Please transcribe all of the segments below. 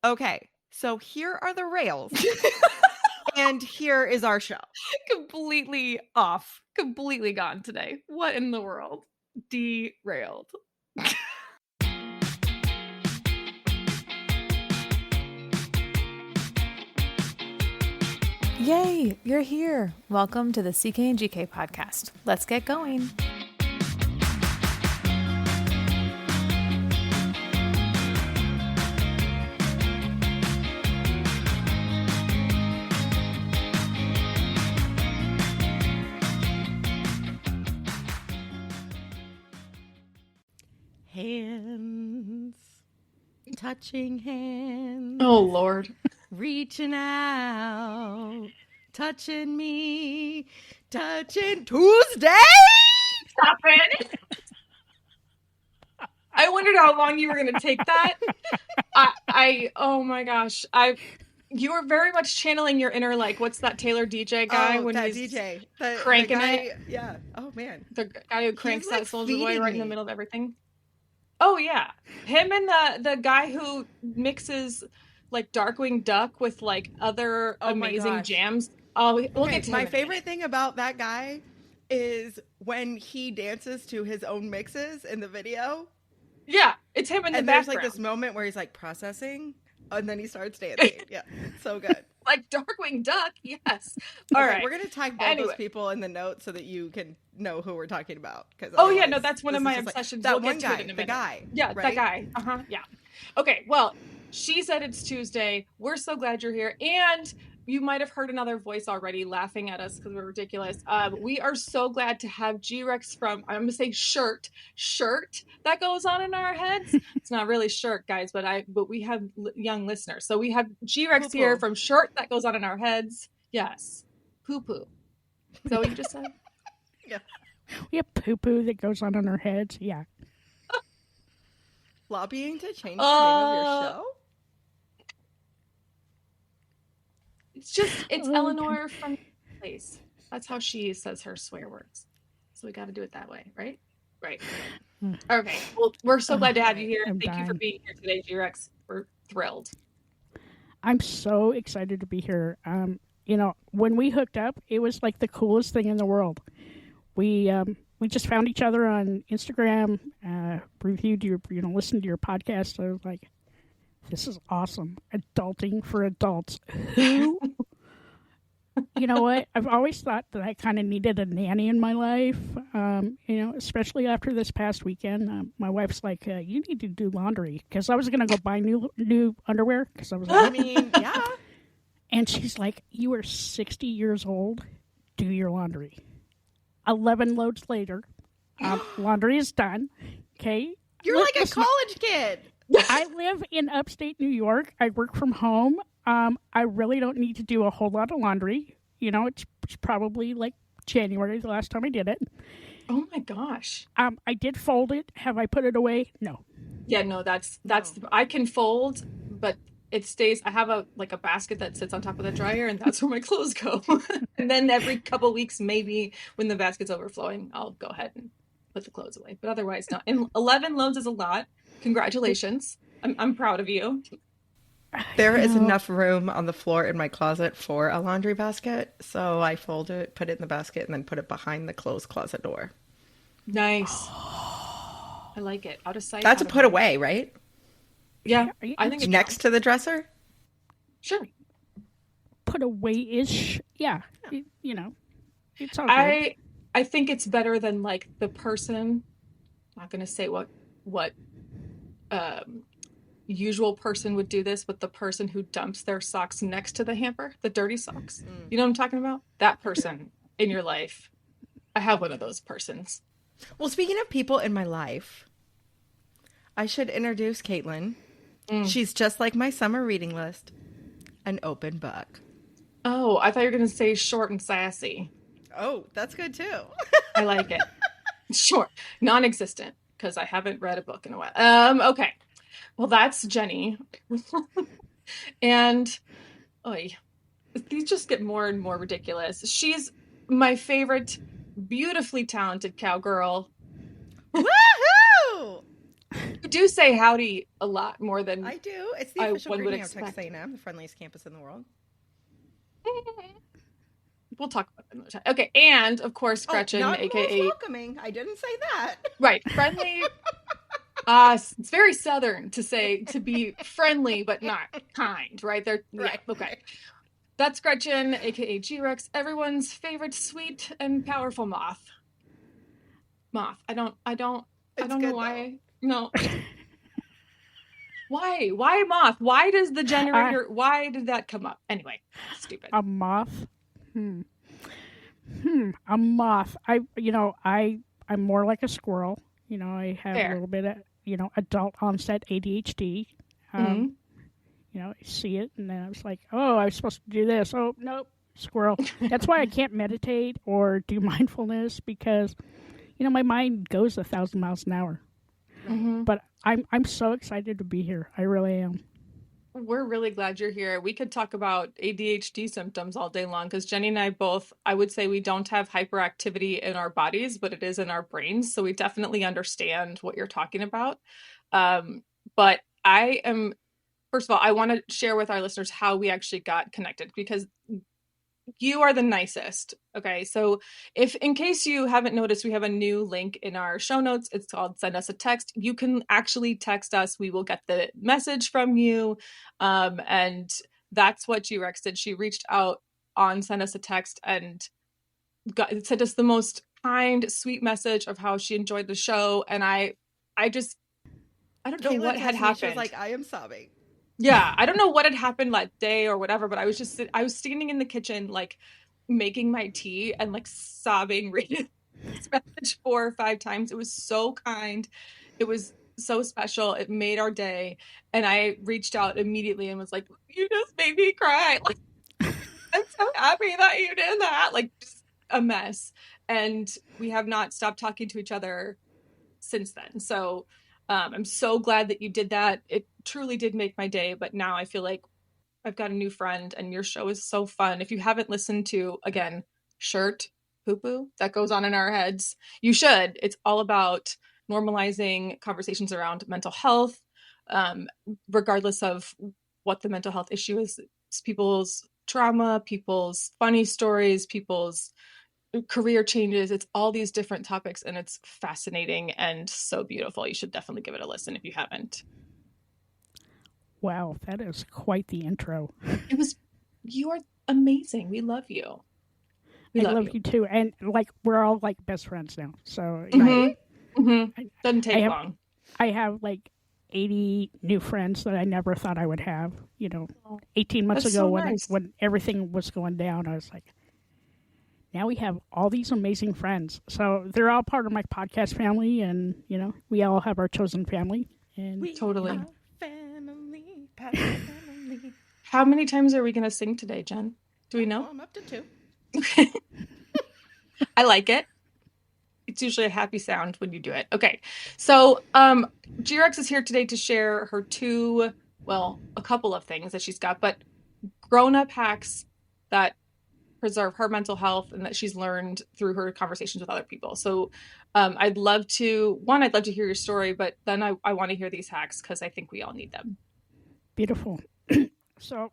Okay, so here are the rails, and here is our show. Completely off. Completely gone today. What in the world? Derailed. Yay, you're here. Welcome to the CK and GK podcast. Let's get going. Hands, touching hands. Oh, Lord. Reaching out, touching me, touching Tuesday. Stop it. I wondered how long you were going to take that. Oh my gosh. You were very much channeling your inner, like, what's that Taylor DJ guy when that he's DJ, cranking the guy, it? Yeah. Oh man, The guy who cranks like that Soulja Boy right in the me. middle of everything. Oh yeah, him and the guy who mixes like Darkwing Duck with like other amazing jams. Oh, we'll get to my favorite thing about that guy is when he dances to his own mixes in the video. Yeah, it's him in the background. And there's like this moment where he's like processing, and then he starts dancing. Yeah, so good. Like Darkwing Duck, yes. All right, we're gonna tag both those people in the notes so that you can know who we're talking about. Yeah, no, that's one of my obsessions. That we'll one get to guy, it in a minute. the guy. Yeah, right? that guy. Yeah. Okay, well, she said it's Tuesday. We're so glad you're here, and you might have heard another voice already laughing at us because we're ridiculous. We are so glad to have G-Rex from, I'm gonna say shirt that goes on in our heads. It's not really shirt, guys, but we have young listeners, so we have G-Rex here from shirt that goes on in our heads. Yes, poo-poo. Is that what you just said? Yeah. We have poo-poo that goes on our heads. Yeah. Lobbying to change the name of your show? It's Eleanor from Place. That's how she says her swear words. So we got to do it that way, right? Right. Okay. Well, we're so glad to have you here. Thank you for being here today, G-Rex. We're thrilled. I'm so excited to be here. When we hooked up, it was like the coolest thing in the world. We just found each other on Instagram, reviewed listened to your podcast. I was like, this is awesome. Adulting for adults. Who? You know what? I've always thought that I kind of needed a nanny in my life, especially after this past weekend. My wife's like, you need to do laundry, because I was going to go buy new underwear, because I was like, yeah. And she's like, you are 60 years old. Do your laundry. 11 loads later, laundry is done. Okay? You're like a college kid. I live in upstate New York. I work from home. I really don't need to do a whole lot of laundry. It's probably like January the last time I did it. Oh my gosh. I did fold it. Have I put it away? No. Yeah, no, that's I can fold, but it stays. I have a basket that sits on top of the dryer, and that's where my clothes go. And then every couple weeks, maybe when the basket's overflowing, I'll go ahead and put the clothes away. But otherwise, not. And 11 loads is a lot. Congratulations. I'm proud of you. There is enough room on the floor in my closet for a laundry basket, so I fold it, put it in the basket, and then put it behind the closed closet door. Nice. I like it. Out of sight. That's a put away, right? Yeah, I think it's next to the dresser. Sure. Put away-ish. Yeah. It's all good. I think it's better than like the person. I'm not going to say what usual person would do this, but the person who dumps their socks next to the hamper, the dirty socks. You know what I'm talking about? That person in your life. I have one of those persons. Well, speaking of people in my life, I should introduce Caitlin. She's just like my summer reading list, an open book. Oh, I thought you were going to say short and sassy. Oh, that's good too. I like it. Short, non-existent, because I haven't read a book in a while. Okay. Well, that's Jenny. And these just get more and more ridiculous. She's my favorite, beautifully talented cowgirl. Woohoo! do say howdy a lot more than I do. It's the official one would greeting of Texas expect. A&M, the friendliest campus in the world. We'll talk about that another time. Okay, and of course, Gretchen, not a.k.a. welcoming. I didn't say that. Right, friendly. It's very Southern to be friendly but not kind, right? Right. Yeah, okay. That's Gretchen, a.k.a. G-Rex, everyone's favorite sweet and powerful moth. I don't know why. Though. No. Why moth? Why does the generator? Why did that come up? Anyway, stupid. A moth. A moth. I'm more like a squirrel. I have Fair. a little bit of adult onset ADHD. I see it, and then I was like, oh, I was supposed to do this. Oh, nope, squirrel. That's why I can't meditate or do mindfulness, because my mind goes 1,000 miles an hour. Mm-hmm. But I'm so excited to be here. I really am. We're really glad you're here. We could talk about ADHD symptoms all day long, because Jenny and I both, I would say we don't have hyperactivity in our bodies, but it is in our brains. So we definitely understand what you're talking about. But first of all, I want to share with our listeners how we actually got connected, because you are the nicest. Okay. So in case you haven't noticed, we have a new link in our show notes. It's called Send Us a Text. You can actually text us. We will get the message from you. And that's what G-Rex did. She reached out on Send Us a Text and sent us the most kind, sweet message of how she enjoyed the show. And I don't know what had happened. She was like, I am sobbing. Yeah, I don't know what had happened that day or whatever, but I was standing in the kitchen, like making my tea and like sobbing, reading this message 4 or 5 times. It was so kind. It was so special. It made our day. And I reached out immediately and was like, you just made me cry. Like, I'm so happy that you did that. Like, just a mess. And we have not stopped talking to each other since then. So I'm so glad that you did that. It truly did make my day, but now I feel like I've got a new friend, and your show is so fun. If you haven't listened to, again, Shirt Poo-Poo, that goes on in our heads, you should. It's all about normalizing conversations around mental health, regardless of what the mental health issue is. It's people's trauma, people's funny stories, people's career changes. It's all these different topics, and it's fascinating and so beautiful. You should definitely give it a listen if you haven't. Wow, that is quite the intro. You are amazing. We love you. I love you too. And like, we're all like best friends now. So Doesn't take long. I have like 80 new friends that I never thought I would have. 18 months ago, when everything was going down, I was like, now we have all these amazing friends. So they're all part of my podcast family, and, we all have our chosen family. And we totally. Are family, family. How many times are we going to sing today, Jen? Do we know? I'm up to 2. Okay. I like it. It's usually a happy sound when you do it. Okay. So G-Rex is here today to share her a couple of things that she's got, but grown-up hacks that preserve her mental health and that she's learned through her conversations with other people. So I'd love to hear your story, but then I want to hear these hacks because I think we all need them. Beautiful. So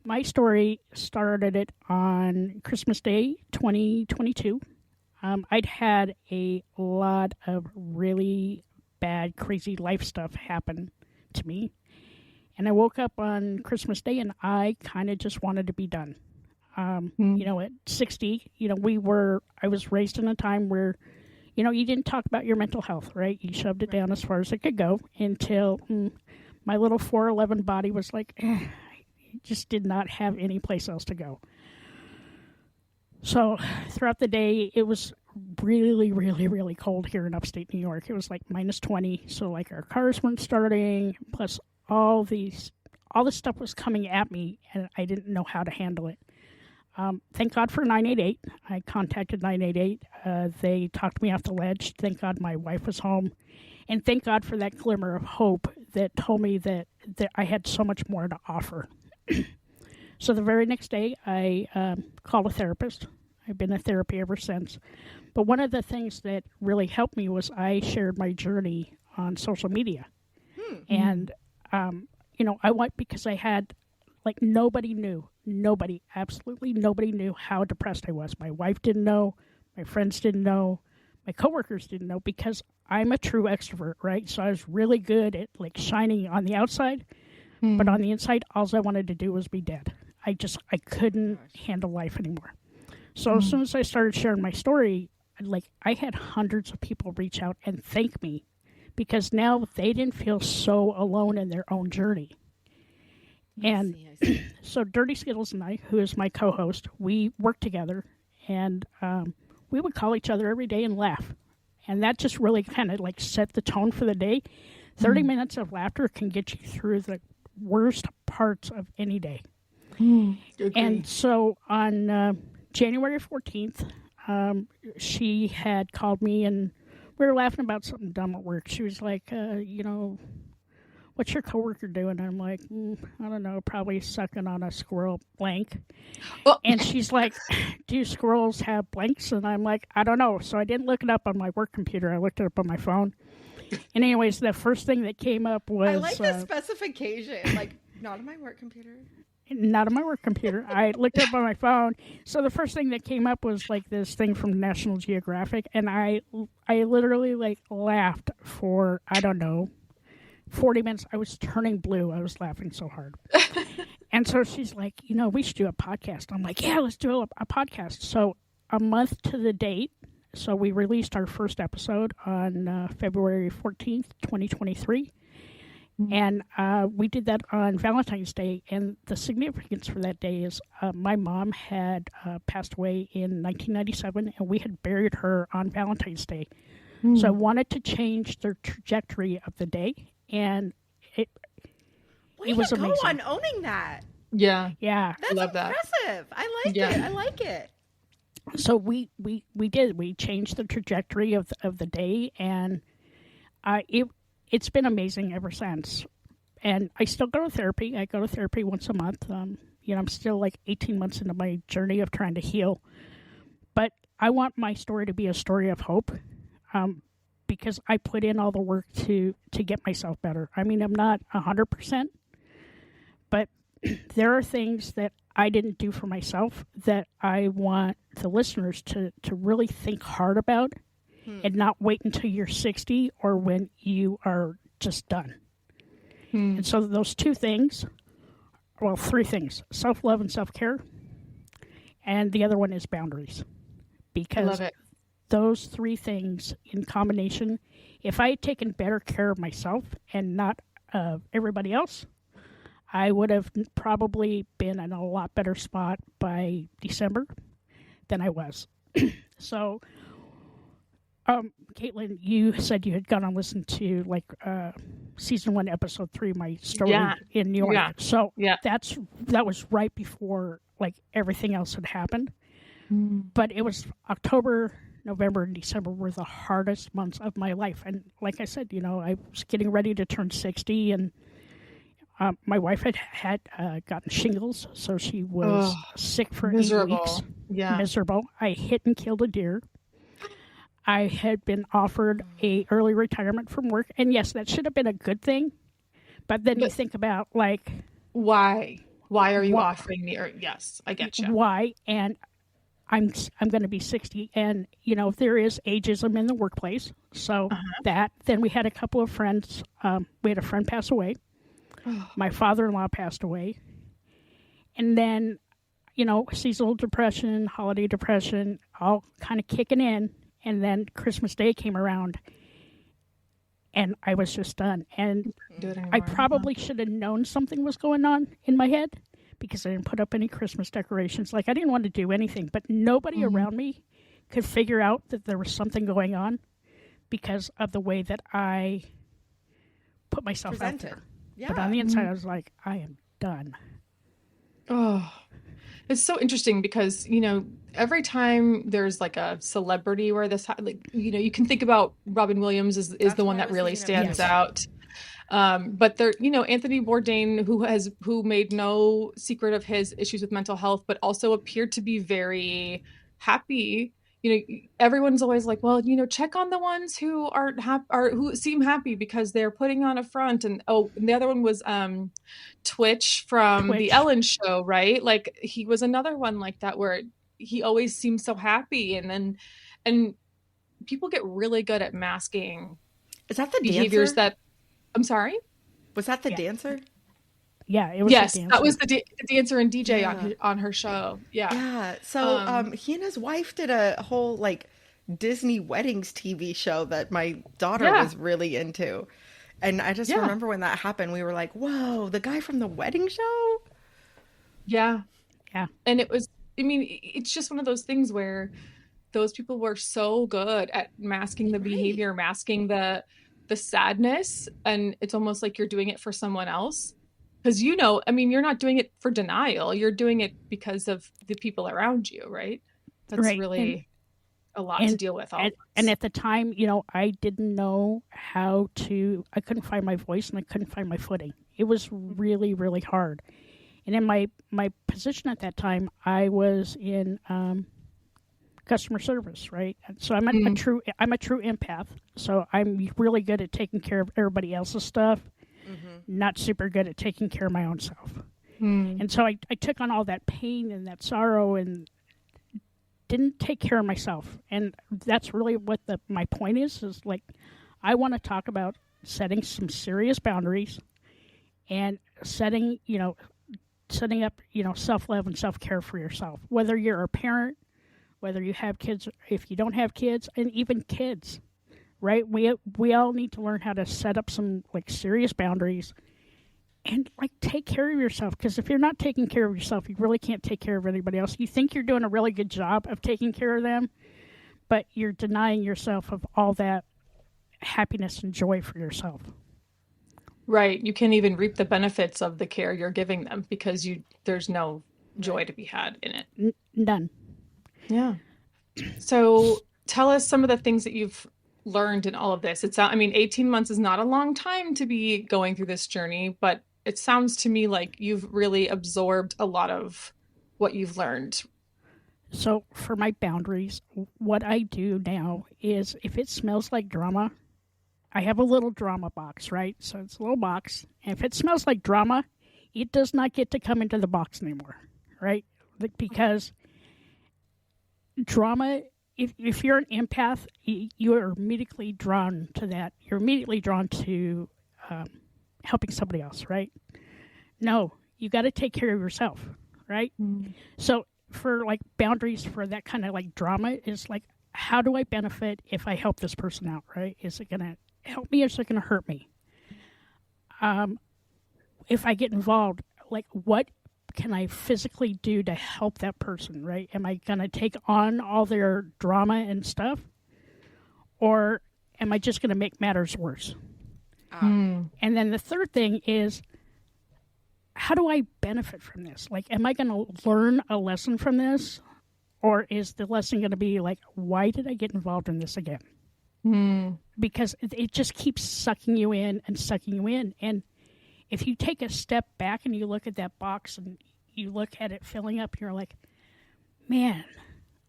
my story started it on Christmas Day, 2022. I'd had a lot of really bad, crazy life stuff happen to me. And I woke up on Christmas Day and I kind of just wanted to be done. At 60, I was raised in a time where, you didn't talk about your mental health, right? You shoved it down as far as it could go until my little 4'11" body was like, just did not have any place else to go. So throughout the day, it was really, really, really cold here in upstate New York. It was like minus 20. So like our cars weren't starting, plus all this stuff was coming at me and I didn't know how to handle it. Thank God for 988. I contacted 988. They talked me off the ledge. Thank God my wife was home. And thank God for that glimmer of hope that told me that I had so much more to offer. So the very next day, I called a therapist. I've been in therapy ever since. But one of the things that really helped me was I shared my journey on social media. And, I went because I had, like, absolutely nobody knew how depressed I was. My wife didn't know, my friends didn't know, my coworkers didn't know, because I'm a true extrovert, right? So I was really good at, like, shining on the outside, but on the inside, all I wanted to do was be dead. I couldn't handle life anymore. So as soon as I started sharing my story, like, I had hundreds of people reach out and thank me, because now they didn't feel so alone in their own journey. And so Dirty Skittles and I, who is my co-host, we work together, and we would call each other every day and laugh. And that just really kind of, like, set the tone for the day. 30 minutes of laughter can get you through the worst parts of any day. And so on January 14th, she had called me, and we were laughing about something dumb at work. She was like, what's your coworker doing? And I'm like, I don't know, probably sucking on a squirrel blank. Oh. And she's like, do squirrels have blanks? And I'm like, I don't know. So I didn't look it up on my work computer. I looked it up on my phone. And anyways, the first thing that came up was... I like the specification. Like, not on my work computer. Not on my work computer. I looked it up on my phone. So the first thing that came up was, like, this thing from National Geographic. And I literally, like, laughed for, I don't know, 40 minutes. I was turning blue. I was laughing so hard. And so she's like, we should do a podcast. I'm like, yeah, let's do a podcast. So a month to the date. So we released our first episode on February 14th, 2023. And we did that on Valentine's Day. And the significance for that day is my mom had passed away in 1997, and we had buried her on Valentine's Day. So I wanted to change the trajectory of the day. And it was amazing. Go on owning that. Yeah. That's love that. impressive. I like it. I like it. So we did. We changed the trajectory of the day, and it's been amazing ever since. And I still go to therapy. I go to therapy once a month. I'm still like 18 months into my journey of trying to heal. But I want my story to be a story of hope, because I put in all the work to get myself better. I mean, I'm not 100%, but there are things that I didn't do for myself that I want the listeners to really think hard about and not wait until you're 60 or when you are just done. And so those three things, self-love and self-care, and the other one is boundaries. Because I love it. Those three things in combination, if I had taken better care of myself and not everybody else, I would have probably been in a lot better spot by December than I was. So, Caitlin, you said you had gone and listened to season 1, episode 3, my story in New York. Yeah. So that was right before everything else had happened. But it was October, November, and December were the hardest months of my life. And like I said, I was getting ready to turn 60, and my wife had gotten shingles, so she was sick for 8 weeks. Yeah. Miserable. I hit and killed a deer. I had been offered a early retirement from work, and yes, that should have been a good thing. But then you think about why are you offering me? Yes, I get you. Why? And I'm going to be 60, and there is ageism in the workplace. So then we had a couple of friends. We had a friend pass away. My father-in-law passed away, and then seasonal depression, holiday depression, all kind of kicking in. And then Christmas Day came around, and I was just done. And I probably should have known something was going on in my head, because I didn't put up any Christmas decorations. I didn't want to do anything, but nobody around me could figure out that there was something going on because of the way that I put myself out there. Yeah. But on the inside, I was like, I am done. Oh, it's so interesting because, every time there's a celebrity where this, you can think about Robin Williams is the one that really stands out. But there, Anthony Bourdain, who made no secret of his issues with mental health, but also appeared to be very happy, everyone's always like, well, check on the ones who aren't happy or who seem happy because they're putting on a front. And the other one was Twitch from the Ellen show, right? Like he was another one like that where he always seems so happy, and people get really good at masking. Is that the behaviors dancer? I'm sorry? Was that the dancer? Yeah, it was. Yes, the dancer. that was the dancer and DJ on her show. Yeah. Yeah. So he and his wife did a whole like Disney weddings TV show that my daughter was really into. And I just remember when that happened, we were like, whoa, the guy from the wedding show? Yeah. Yeah. And it's just one of those things where those people were so good at masking the behavior, masking the sadness. And it's almost like you're doing it for someone else. Because, you're not doing it for denial. You're doing it because of the people around you, right? That's really a lot to deal with. And at the time, I didn't know I couldn't find my voice and I couldn't find my footing. It was really, really hard. And in my position at that time, I was in customer service, right? So I'm a true empath. So I'm really good at taking care of everybody else's stuff. Not super good at taking care of my own self. And so I took on all that pain and that sorrow and didn't take care of myself. And that's really what my point is like, I want to talk about setting some serious boundaries and setting up, self-love and self-care for yourself. Whether you're a parent, whether you have kids, if you don't have kids, and even kids. Right? We all need to learn how to set up some like serious boundaries and like take care of yourself. Because if you're not taking care of yourself, you really can't take care of anybody else. You think you're doing a really good job of taking care of them, but you're denying yourself of all that happiness and joy for yourself. Right. You can't even reap the benefits of the care you're giving them because there's no joy to be had in it. None. Yeah. So tell us some of the things that you've learned in all of this. 18 months is not a long time to be going through this journey, but it sounds to me like you've really absorbed a lot of what you've learned. So for my boundaries, what I do now is if it smells like drama, I have a little drama box, right? So it's a little box. And if it smells like drama, it does not get to come into the box anymore, right? Because drama, if you're an empath, you are immediately drawn to that. You're immediately drawn to helping somebody else, right? No, you got to take care of yourself, right? So for like boundaries for that kind of like drama is like, how do I benefit if I help this person out, right? Is it going to help me or is it going to hurt me? If I get involved, like what can I physically do to help that person, right? Am I going to take on all their drama and stuff? Or am I just going to make matters worse? And then the third thing is, how do I benefit from this? Like, am I going to learn a lesson from this? Or is the lesson going to be like, why did I get involved in this again? Because it just keeps sucking you in and sucking you in. And if you take a step back and you look at that box and you look at it filling up, you're like, man,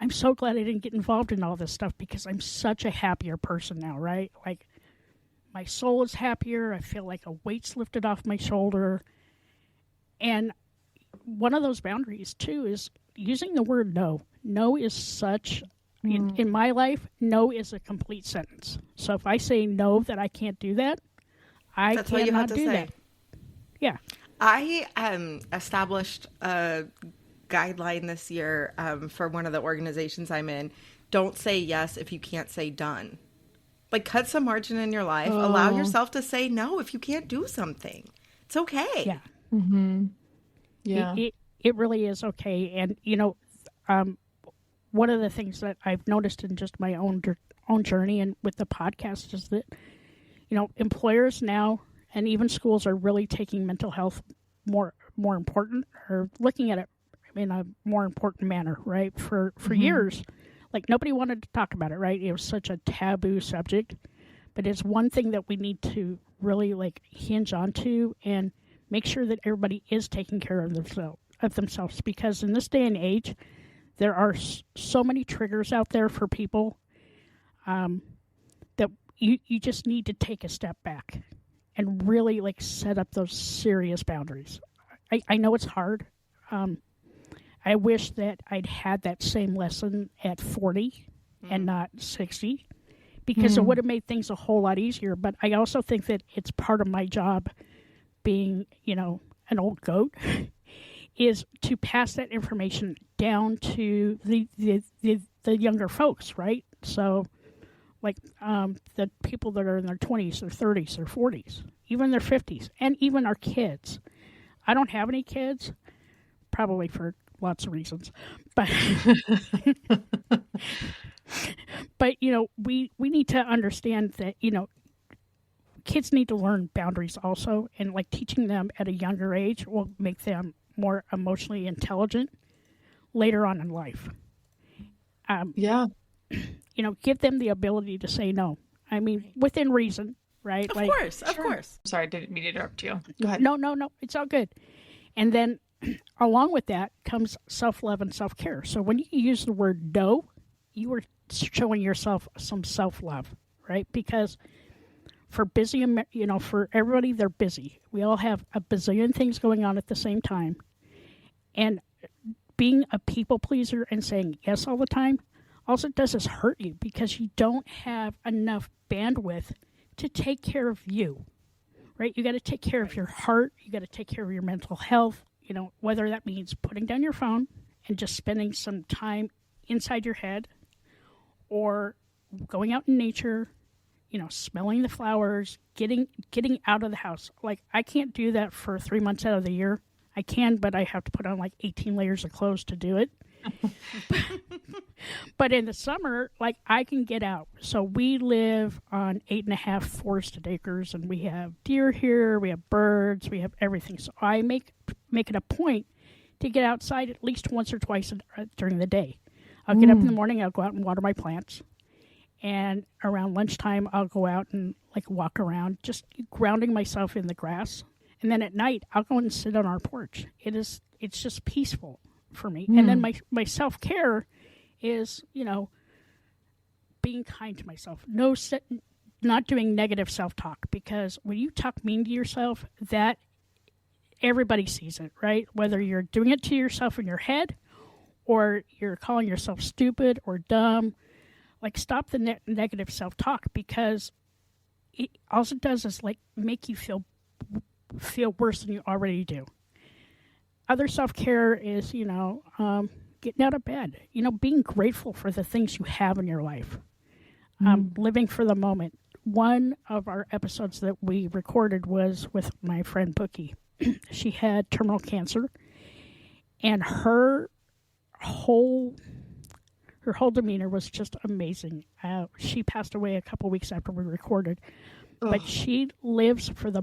I'm so glad I didn't get involved in all this stuff because I'm such a happier person now, right? Like, my soul is happier. I feel like a weight's lifted off my shoulder. And one of those boundaries, too, is using the word no. No is such, in my life, no is a complete sentence. So if I say no, that I can't do that, That's what you have to do say. that. Yeah. I established a guideline this year for one of the organizations I'm in. Don't say yes if you can't say done. Like, cut some margin in your life. Allow yourself to say no if you can't do something. It's okay. Yeah. Yeah. It really is okay. And, one of the things that I've noticed in just my own journey and with the podcast is that, employers now and even schools are really taking mental health more important, or looking at it in a more important manner, right? For years, like nobody wanted to talk about it, right? It was such a taboo subject, but it's one thing that we need to really like hinge onto and make sure that everybody is taking care of themselves, because in this day and age, There are so many triggers out there for people that you just need to take a step back and really like set up those serious boundaries. I know it's hard. I wish that I'd had that same lesson at 40 and not 60, because it would have made things a whole lot easier. But I also think that it's part of my job, being, an old goat, is to pass that information down to the younger folks, right? So, like the people that are in their 20s, their 30s, their 40s, even their 50s, and even our kids. I don't have any kids, probably for lots of reasons, but but we need to understand that kids need to learn boundaries also, and like teaching them at a younger age will make them more emotionally intelligent later on in life. Give them the ability to say no. I mean, within reason, right? Of course. Sorry, I didn't mean to interrupt you. Go ahead. No, it's all good. And then along with that comes self-love and self-care. So when you use the word no, you are showing yourself some self-love, right? Because for busy, for everybody, they're busy. We all have a bazillion things going on at the same time. And being a people pleaser and saying yes all the time, all it does is hurt you, because you don't have enough bandwidth to take care of you, right? You got to take care of your heart. You got to take care of your mental health, whether that means putting down your phone and just spending some time inside your head, or going out in nature, smelling the flowers, getting out of the house. Like, I can't do that for 3 months out of the year. I can, but I have to put on like 18 layers of clothes to do it. But in the summer, like, I can get out. So we live on 8.5 forested acres, and we have deer here, we have birds, we have everything. So I make it a point to get outside at least once or twice during the day. I'll get up in the morning, I'll go out and water my plants. And around lunchtime, I'll go out and like walk around, just grounding myself in the grass. And then at night, I'll go and sit on our porch. It's just peaceful for me. And then my self-care is, being kind to myself. Not doing negative self-talk, because when you talk mean to yourself, that everybody sees it, right? Whether you're doing it to yourself in your head, or you're calling yourself stupid or dumb, like, stop the negative self-talk, because all it does is like make you feel worse than you already do. Other self-care is, getting out of bed, being grateful for the things you have in your life, living for the moment. One of our episodes that we recorded was with my friend Bookie. She had terminal cancer, and her whole demeanor was just amazing. She passed away a couple weeks after we recorded, but she lived for the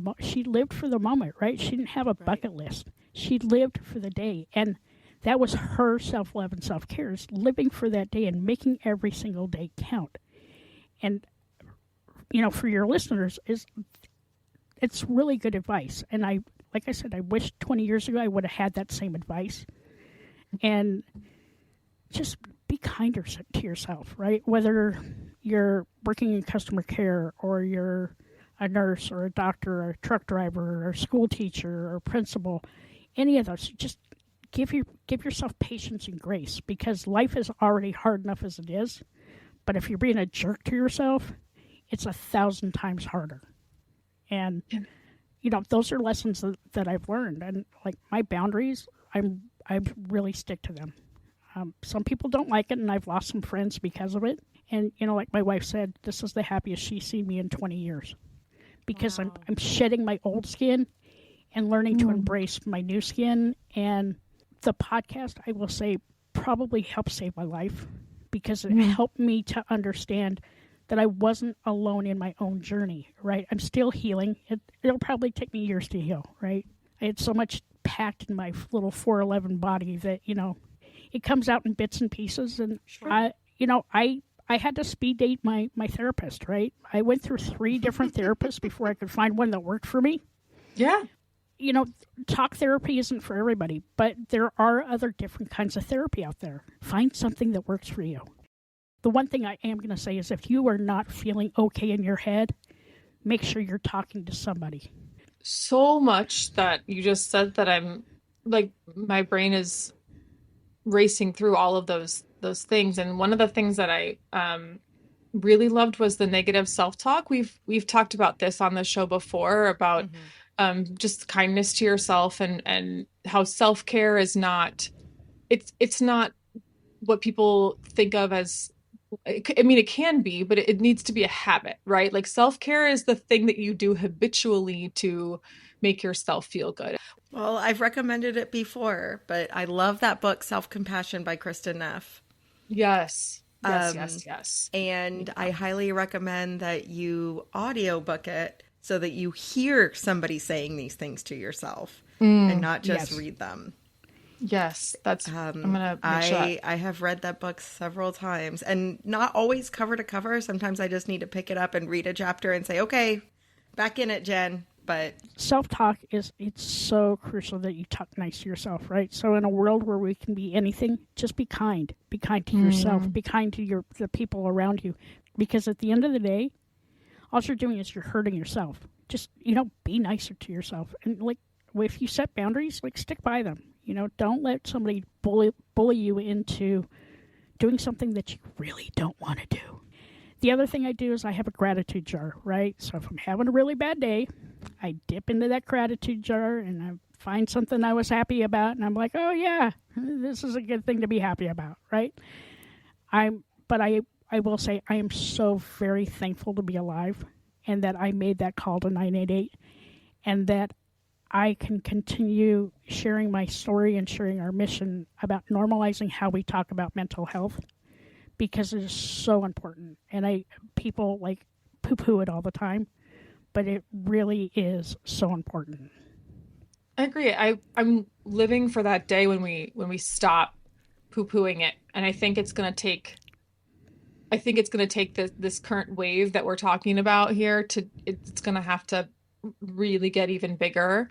moment, right? She didn't have a bucket list. She lived for the day, and that was her self-love and self-care, is living for that day and making every single day count. And for your listeners, it's really good advice. And like I said, I wish 20 years ago I would have had that same advice. And just be kinder to yourself, right? Whether you're working in customer care, or you're a nurse or a doctor or a truck driver or a school teacher or principal, any of those, just give yourself patience and grace, because life is already hard enough as it is. But if you're being a jerk to yourself, it's 1,000 times harder. And those are lessons that I've learned. And like, my boundaries, I really stick to them. Some people don't like it, and I've lost some friends because of it. And, like my wife said, this is the happiest she's seen me in 20 years, because I'm shedding my old skin and learning to embrace my new skin. And the podcast, I will say, probably helped save my life, because it helped me to understand that I wasn't alone in my own journey, right? I'm still healing. It'll probably take me years to heal, right? I had so much packed in my little 4'11" body that, it comes out in bits and pieces. And I had to speed date my therapist, right? I went through 3 different therapists before I could find one that worked for me. Yeah. talk therapy isn't for everybody, but there are other different kinds of therapy out there. Find something that works for you. The one thing I am going to say is if you are not feeling okay in your head, make sure you're talking to somebody. So much that you just said that I'm like, my brain is racing through all of those things. And one of the things that I really loved was the negative self-talk. We've talked about this on the show before about just kindness to yourself and how self-care is not, it's not what people think of as, I mean, it can be, but it needs to be a habit, right? Like self-care is the thing that you do habitually to make yourself feel good. Well, I've recommended it before, but I love that book, Self-Compassion by Kristen Neff. Yes. Yes. And I highly recommend that you audiobook it so that you hear somebody saying these things to yourself and not just read them. Yes, that's, I'm going to make sure. I have read that book several times, and not always cover to cover. Sometimes I just need to pick it up and read a chapter and say, okay, back in it, Jen. But self-talk it's so crucial that you talk nice to yourself, right? So in a world where we can be anything, just be kind. Be kind to yourself. Be kind to the people around you. Because at the end of the day, all you're doing is you're hurting yourself. Just, be nicer to yourself. And like, if you set boundaries, like stick by them. Don't let somebody bully you into doing something that you really don't want to do. The other thing I do is I have a gratitude jar, right? So if I'm having a really bad day, I dip into that gratitude jar and I find something I was happy about, and I'm like, oh yeah, this is a good thing to be happy about, right? But I will say I am so very thankful to be alive, and that I made that call to 988, and that I can continue sharing my story and sharing our mission about normalizing how we talk about mental health, because it is so important. And people like poo-poo it all the time, but it really is so important. I agree. I'm living for that day when we stop poo-pooing it. And I think it's going to take this current wave that we're talking about here it's going to have to really get even bigger.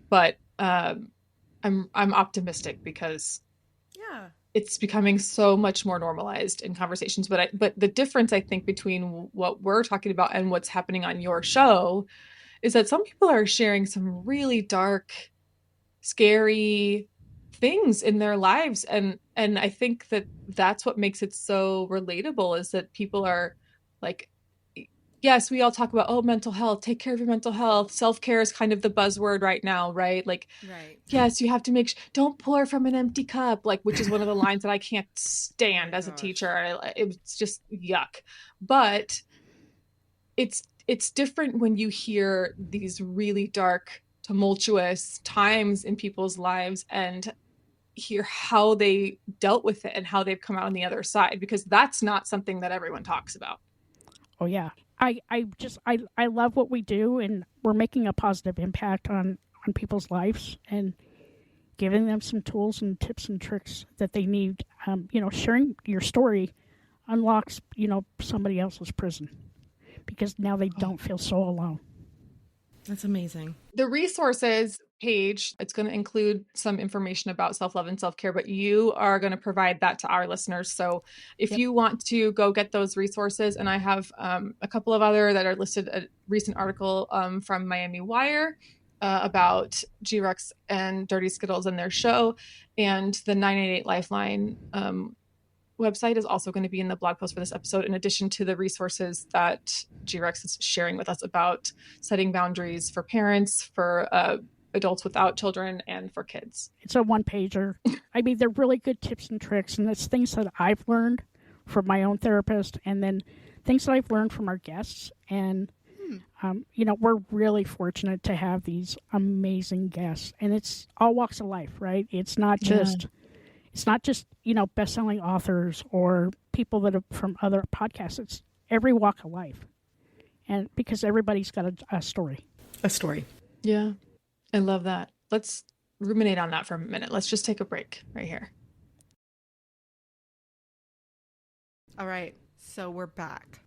But I'm optimistic because it's becoming so much more normalized in conversations. But the difference, I think, between what we're talking about and what's happening on your show is that some people are sharing some really dark, scary things in their lives. And I think that's what makes it so relatable, is that people are like, yes, we all talk about, mental health, take care of your mental health. Self-care is kind of the buzzword right now, right? Like, right. Yes, you have to don't pour from an empty cup, like, which is one of the lines that I can't stand as a teacher. It's just yuck. But it's different when you hear these really dark, tumultuous times in people's lives and hear how they dealt with it and how they've come out on the other side, because that's not something that everyone talks about. Oh yeah. I love what we do, and we're making a positive impact on people's lives and giving them some tools and tips and tricks that they need. Sharing your story unlocks, somebody else's prison, because now they don't feel so alone. That's amazing. The resources page, it's going to include some information about self-love and self-care, but you are going to provide that to our listeners. So if you want to go get those resources, and I have a couple of other that are listed, a recent article from Miami Wire about G-Rex and Dirty Skittles and their show, and the 988 Lifeline website is also going to be in the blog post for this episode, in addition to the resources that G-Rex is sharing with us about setting boundaries for parents, for adults without children, and for kids. It's a one-pager. I mean, they're really good tips and tricks, and it's things that I've learned from my own therapist, and then things that I've learned from our guests. And we're really fortunate to have these amazing guests, and it's all walks of life, right? It's not just best-selling authors or people that are from other podcasts. It's every walk of life, and because everybody's got a story. A story. Yeah, I love that. Let's ruminate on that for a minute. Let's just take a break right here. All right, so we're back.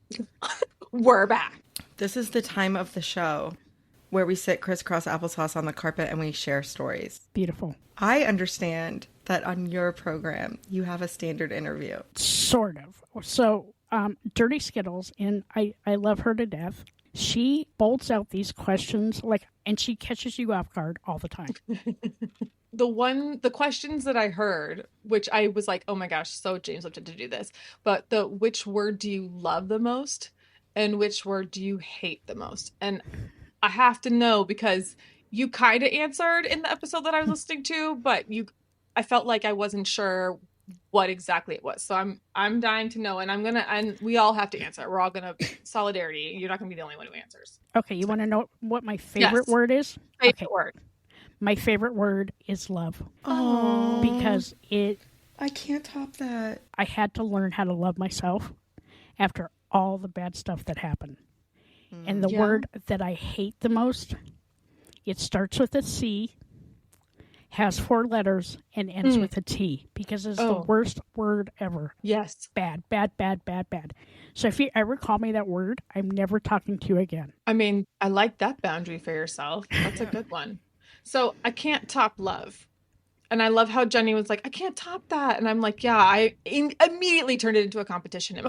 We're back. This is the time of the show where we sit crisscross applesauce on the carpet and we share stories. Beautiful. I understand that on your program, you have a standard interview. Sort of. So, Dirty Skittles, and I love her to death. She bolts out these questions and she catches you off guard all the time. The questions that I heard, which I was like, oh my gosh, so James Lipton to do this, but which word do you love the most and which word do you hate the most? And I have to know because you kind of answered in the episode that I was listening to, but I felt like I wasn't sure what exactly it was. So I'm dying to know, and we all have to answer. We're all gonna solidarity. You're not gonna be the only one who answers. Okay, you want to know what my favorite word is? Favorite word. My favorite word is love. Oh, Because I can't top that. I had to learn how to love myself after all the bad stuff that happened. And the word that I hate the most, it starts with a C, has 4 letters, and ends with a T, because it's the worst word ever. Yes. Bad, bad, bad, bad, bad. So if you ever call me that word, I'm never talking to you again. I mean, I like that boundary for yourself. That's a good one. So I can't top love. And I love how Jenny was like, I can't top that. And I'm like, yeah, I immediately turned it into a competition.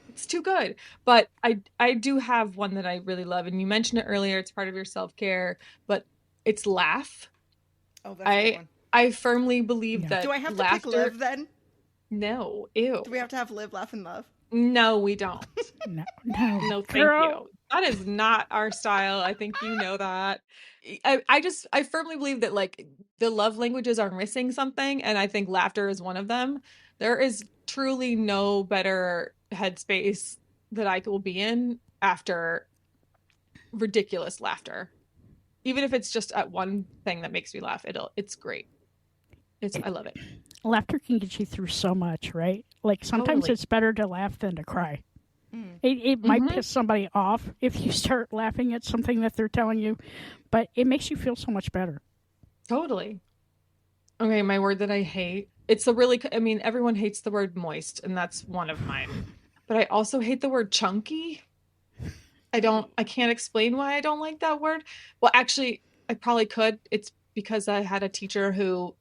It's too good. But I do have one that I really love. And you mentioned it earlier. It's part of your self-care, but it's laugh. Oh, that's a good one. I firmly believe that Do I have laughter... to pick live then? No. Ew. Do we have to have live, laugh, and love? No, we don't. No, No, thank you. That is not our style. I think you know that. I firmly believe that like the love languages are missing something, and I think laughter is one of them. There is truly no better headspace that I will be in after ridiculous laughter. Even if it's just at one thing that makes me laugh, it's great. I love it. Laughter can get you through so much, right? Like sometimes Totally. it's better to laugh than to cry. It might piss somebody off if you start laughing at something that they're telling you, but it makes you feel so much better. Totally. Okay, my word that I hate. Everyone hates the word moist, and that's one of mine. But I also hate the word chunky. I can't explain why I don't like that word. Well, actually, I probably could. It's because I had a teacher who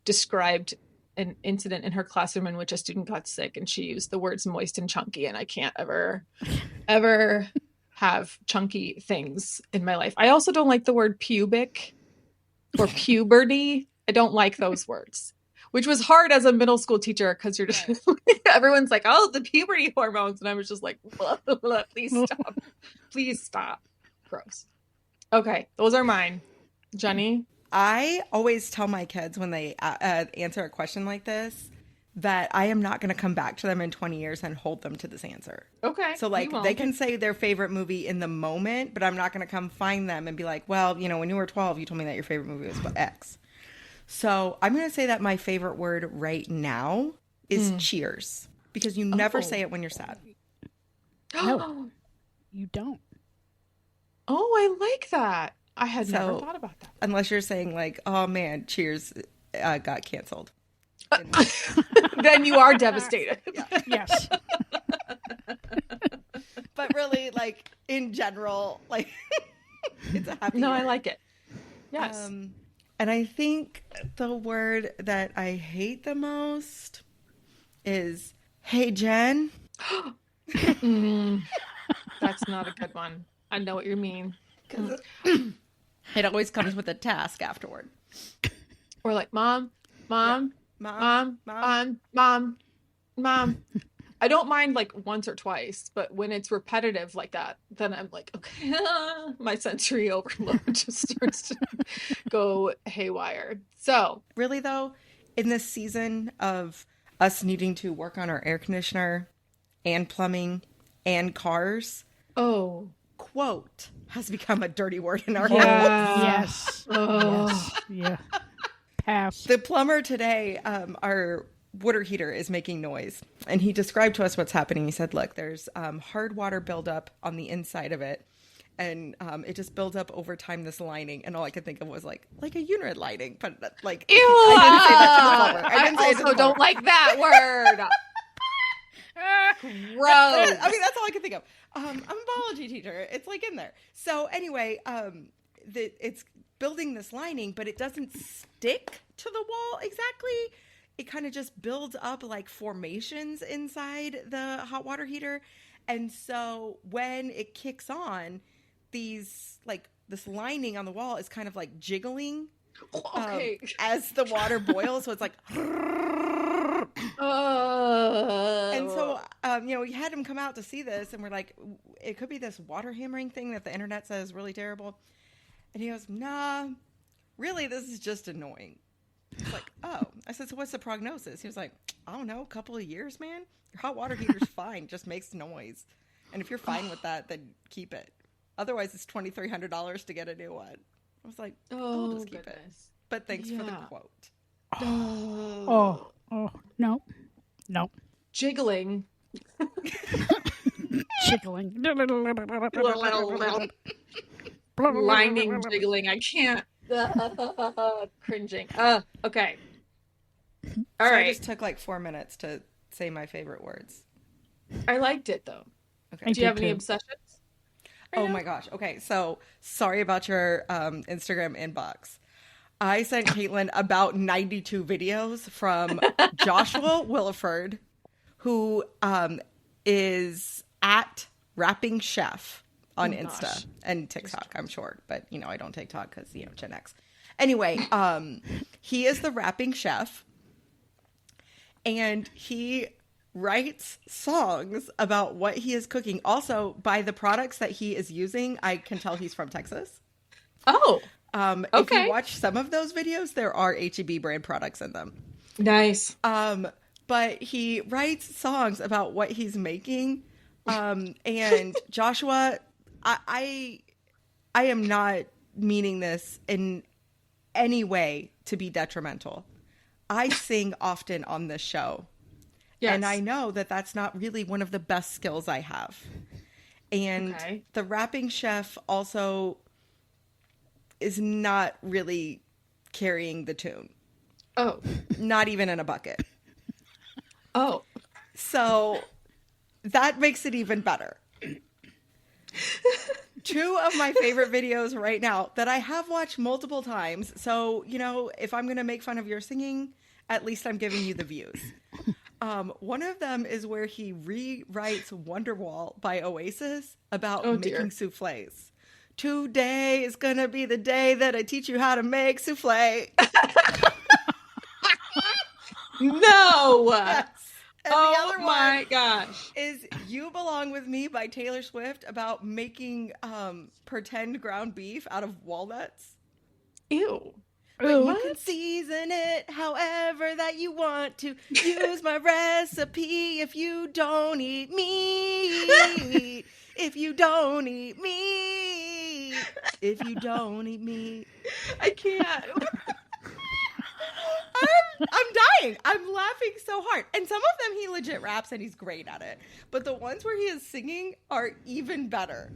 described an incident in her classroom in which a student got sick, and she used the words moist and chunky, and I can't ever have chunky things in my life. I also don't like the word pubic or puberty. I don't like those words, which was hard as a middle school teacher because you're just everyone's like, oh, the puberty hormones, and I was just like, blah, blah, blah, please stop, gross. Okay, those are mine. Jenny. I always tell my kids when they answer a question like this that I am not going to come back to them in 20 years and hold them to this answer. Okay. So like they can say their favorite movie in the moment, but I'm not going to come find them and be like, well, when you were 12, you told me that your favorite movie was X. So I'm going to say that my favorite word right now is cheers, because you never say it when you're sad. No, you don't. Oh, I like that. I had never thought about that. Unless you're saying like, oh man, Cheers got canceled. Then you are devastated. Yeah. Yes. But really, like in general, like it's a happy No, word. I like it. Yes. And I think the word that I hate the most is, hey, Jen. That's not a good one. I know what you mean. It always comes with a task afterward. Or like, mom. I don't mind like once or twice, but when it's repetitive like that, then I'm like, okay, my sensory overload just starts to go haywire. So Really though, in this season of us needing to work on our air conditioner and plumbing and cars, quote has become a dirty word in our house. Yes. Yes. Yeah. Pass. The plumber today, our water heater is making noise, and he described to us what's happening. He said, look, there's hard water buildup on the inside of it, and it just builds up over time, this lining, and all I could think of was like a unit lining, but like, ew, I didn't say that to the plumber. I didn't say it to the also don't plumber. like that word. Gross. I mean, that's all I could think of. I'm a biology teacher. It's like in there. So anyway, it's building this lining, but it doesn't stick to the wall exactly. It kind of just builds up like formations inside the hot water heater. And so when it kicks on, this lining on the wall is kind of like jiggling as the water boils. So it's like, and so, we had him come out to see this, and we're like, it could be this water hammering thing that the internet says is really terrible. And he goes, nah, really, this is just annoying. It's like, oh. I said, so what's the prognosis? He was like, I don't know, a couple of years, man. Your hot water heater's fine, just makes noise. And if you're fine with that, then keep it. Otherwise, it's $2,300 to get a new one. I was like, I'll just keep it. But thanks for the quote. Oh, no. Jiggling. Jiggling. Lining jiggling. I can't. Cringing. Okay. All right. I just took like 4 minutes to say my favorite words. I liked it though. Okay. Do you have any obsessions? Oh my gosh. Okay. So sorry about your Instagram inbox. I sent Caitlin about 92 videos from Joshua Williford, who is at Rapping Chef on Insta and TikTok, I'm sure. But, I don't TikTok because, Gen X. Anyway, he is the Rapping Chef, and he writes songs about what he is cooking. Also, by the products that he is using, I can tell he's from Texas. Oh, okay. If you watch some of those videos, there are H-E-B brand products in them. Nice. But he writes songs about what he's making. And Joshua, I am not meaning this in any way to be detrimental. I sing often on this show. Yes. And I know that that's not really one of the best skills I have. And the Rapping Chef also is not really carrying the tune. Oh. Not even in a bucket. Oh. So that makes it even better. Two of my favorite videos right now that I have watched multiple times. So, if I'm going to make fun of your singing, at least I'm giving you the views. One of them is where he rewrites Wonderwall by Oasis about making souffles. Today is going to be the day that I teach you how to make souffle. No! Yes. And the other my gosh. is You Belong With Me by Taylor Swift about making pretend ground beef out of walnuts. Ew. But you can season it however that you want to. Use my recipe if you don't eat meat. If you don't eat meat. If you don't eat meat. I can't. I'm dying. I'm laughing so hard. And some of them he legit raps and he's great at it. But the ones where he is singing are even better.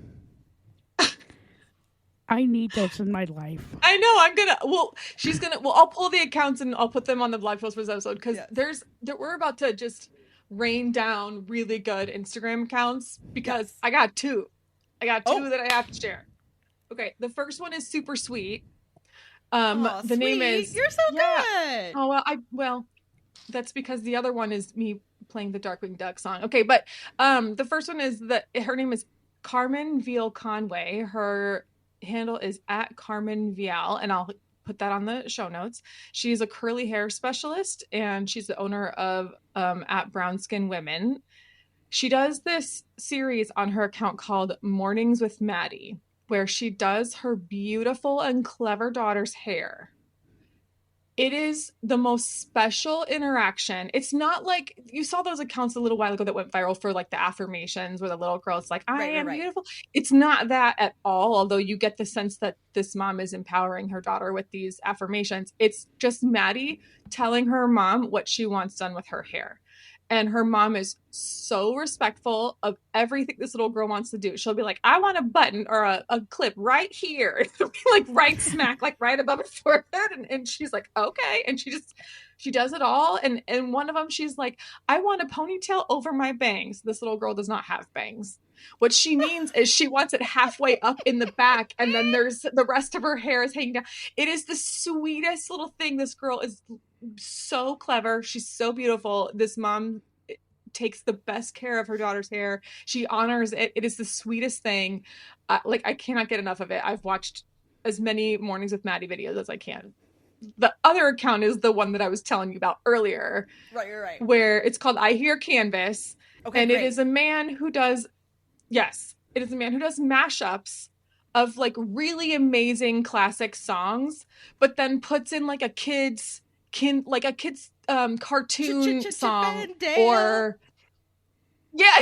I need those in my life. I know. I'll pull the accounts and I'll put them on the blog post for this episode because we're about to just rain down really good Instagram accounts because I got two. That I have to share. Okay. The first one is Super Sweet. The name is You're so good. Oh well, that's because the other one is me playing the Darkwing Duck song. Okay, but the first one is her name is Carmen Vial Conway. Her handle is at Carmen Vial, and I'll put that on the show notes. She's a curly hair specialist, and she's the owner of at Brown Skin Women. She does this series on her account called Mornings with Maddie, where she does her beautiful and clever daughter's hair. It is the most special interaction. It's not like you saw those accounts a little while ago that went viral for like the affirmations where the little girl's like, I am beautiful. It's not that at all. Although you get the sense that this mom is empowering her daughter with these affirmations. It's just Maddie telling her mom what she wants done with her hair. And her mom is so respectful of everything this little girl wants to do. She'll be like, I want a button or a clip right here. It'll be like right smack, like right above her forehead. And she's like, okay. And she does it all. And one of them, she's like, I want a ponytail over my bangs. This little girl does not have bangs. What she means is she wants it halfway up in the back, and then there's the rest of her hair is hanging down. It is the sweetest little thing. This girl is so clever. She's so beautiful. This mom takes the best care of her daughter's hair. She honors it. It is the sweetest thing. Like, I cannot get enough of it. I've watched as many Mornings with Maddie videos as I can. The other account is the one that I was telling you about earlier. Right. Where it's called I Hear Canvas. Okay, and great. It is a man who does mashups of like really amazing classic songs, but then puts in like a kid's cartoon song. Or yeah.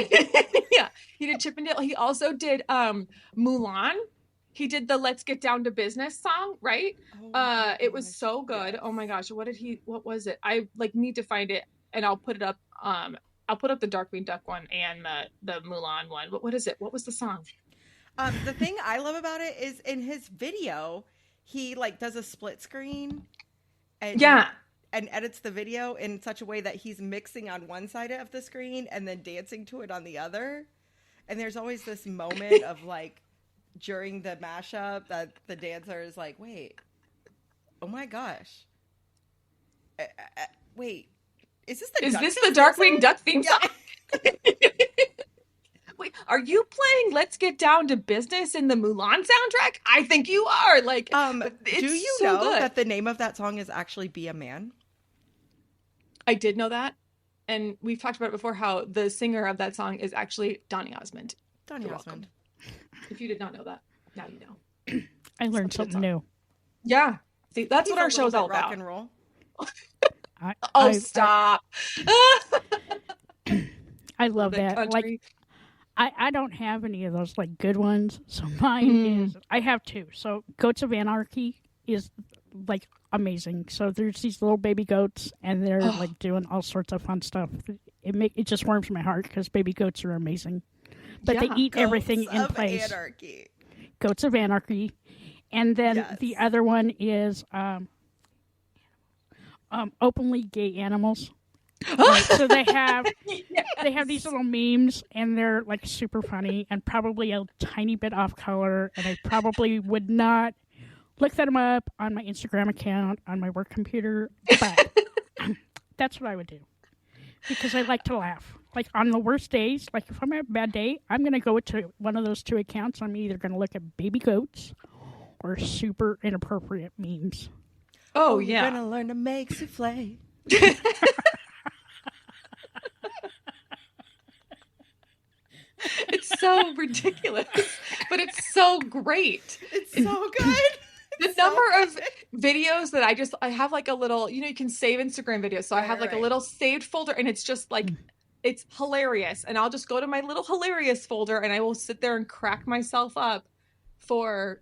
He did Chip and Dale. He also did Mulan. He did the Let's Get Down to Business song, right? It was so good. Yes. Oh my gosh, what was it? I like need to find it, and I'll put it up. I'll put up the Darkwing Duck one and the Mulan one. What is it? What was the song? The thing I love about it is in his video, he like does a split screen and edits the video in such a way that he's mixing on one side of the screen and then dancing to it on the other. And there's always this moment of like during the mashup that the dancer is like, wait, oh my gosh. Wait, is this the Darkwing Duck theme song? Wait, are you playing Let's Get Down to Business in the Mulan soundtrack? I think you are. Like, do you know that the name of that song is actually Be a Man? I did know that. And we've talked about it before, how the singer of that song is actually Donny Osmond. Donny Osmond. If you did not know that, now you know. I learned something new. Yeah. See, that's what our show's all about. Rock and roll. Stop. I love that. Country. Like, I don't have any of those like good ones. So mine is, I have two. So Goats of Anarchy is like amazing. So there's these little baby goats and they're like doing all sorts of fun stuff. It just warms my heart because baby goats are amazing. But they eat everything in place. Anarchy. Goats of Anarchy. And then the other one is openly gay animals. So they have these little memes and they're like super funny and probably a tiny bit off color, and I probably would not look them up on my Instagram account on my work computer, but that's what I would do because I like to laugh. Like on the worst days, like if I'm having a bad day, I'm going to go to one of those two accounts. I'm either going to look at baby goats or super inappropriate memes. Oh yeah. You're going to learn to make souffle. It's so ridiculous, but it's so great. It's so good. The number of videos that I have like a little, you can save Instagram videos. So I have like a little saved folder and it's just like, it's hilarious. And I'll just go to my little hilarious folder and I will sit there and crack myself up for,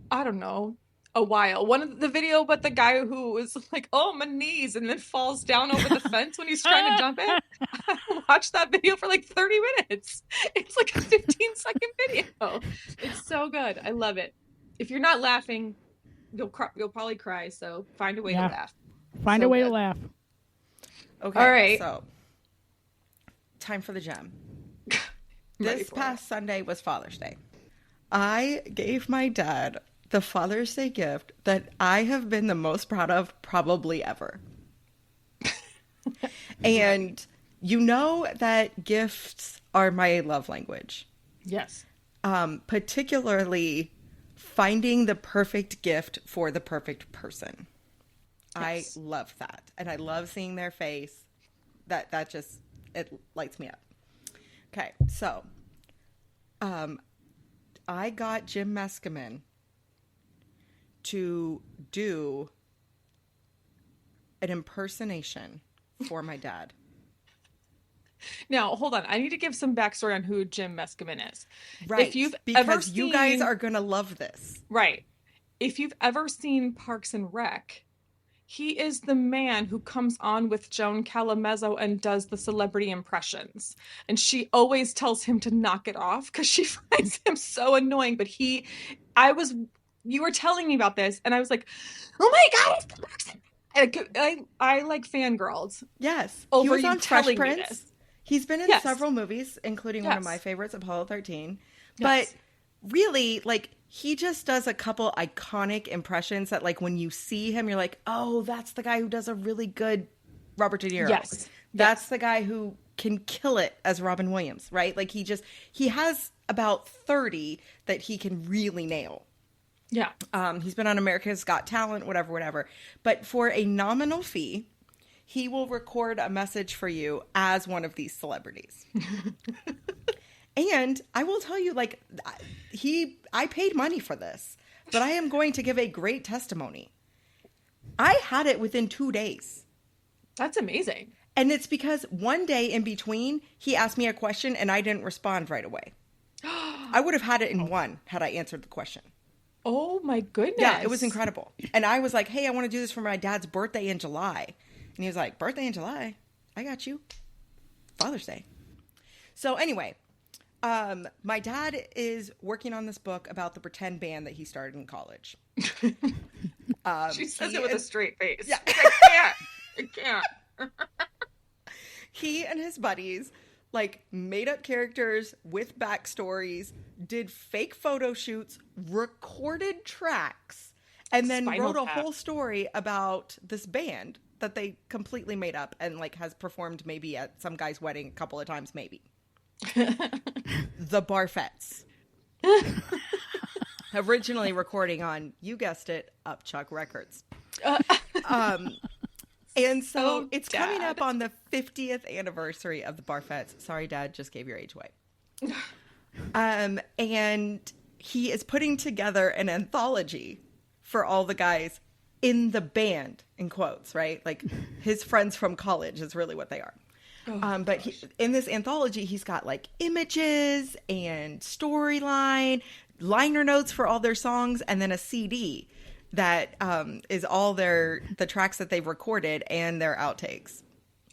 I don't know, a while. One of the video, but the guy who was like, oh, my knees, and then falls down over the fence when he's trying to jump in. I watched that video for like 30 minutes. It's like a 15-second video. It's so good. I love it. If you're not laughing, you'll probably cry. So find a way to laugh. Find a way to laugh. Okay. All right. So time for the gem. This past Sunday was Father's Day. I gave my dad the Father's Day gift that I have been the most proud of probably ever. And you know that gifts are my love language. Yes. Particularly finding the perfect gift for the perfect person. Yes. I love that. And I love seeing their face. That just, it lights me up. Okay, so I got Jim Meskimen to do an impersonation for my dad. Now, hold on. I need to give some backstory on who Jim Meskimen is. Right. If you've because ever seen, you guys are going to love this. Right. If you've ever seen Parks and Rec, he is the man who comes on with Joan Calamezzo and does the celebrity impressions. And she always tells him to knock it off because she finds him so annoying. But you were telling me about this and I was like, oh my God, it's Parks and Rec. I like fangirls. Yes. Over he was you on Fresh telling me Prince. this. He's been in Yes. several movies, including one of Yes. my favorites, Apollo 13. Yes. But really, like, he just does a couple iconic impressions that, like, when you see him, you're like, oh, that's the guy who does a really good Robert De Niro. Yes. That's the guy who can kill it as Robin Williams, right? Like, he has about 30 that he can really nail. Yeah. He's been on America's Got Talent, whatever. But for a nominal fee, he will record a message for you as one of these celebrities. And I will tell you, like, I paid money for this, but I am going to give a great testimony. I had it within 2 days. That's amazing. And it's because one day in between, he asked me a question and I didn't respond right away. I would have had it in one had I answered the question. Oh my goodness. Yeah, it was incredible. And I was like, hey, I want to do this for my dad's birthday in July. And he was like, birthday in July? I got you. Father's Day. So anyway, my dad is working on this book about the pretend band that he started in college. She says it with a straight face. Yeah. I can't. He and his buddies, like, made up characters with backstories, did fake photo shoots, recorded tracks, and then Spinal wrote a Tap. whole story about this band that they completely made up and, like, has performed maybe at some guy's wedding a couple of times, maybe. The Barfettes. Originally recording on, you guessed it, Upchuck Records. And so Oh, it's Dad. coming up on the 50th anniversary of the Barfettes. Sorry, Dad, just gave your age away. And he is putting together an anthology for all the guys in the band, in quotes, right? Like, his friends from college is really what they are. But in this anthology, he's got, like, images and storyline, liner notes for all their songs, and then a CD that is all the tracks that they've recorded and their outtakes.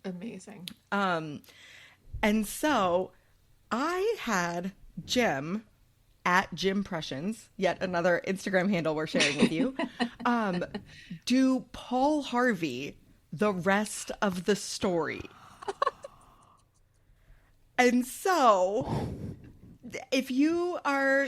Amazing. And so I had Jim at Jimpressions, yet another Instagram handle we're sharing with you, do Paul Harvey the rest of the story. And so if you are,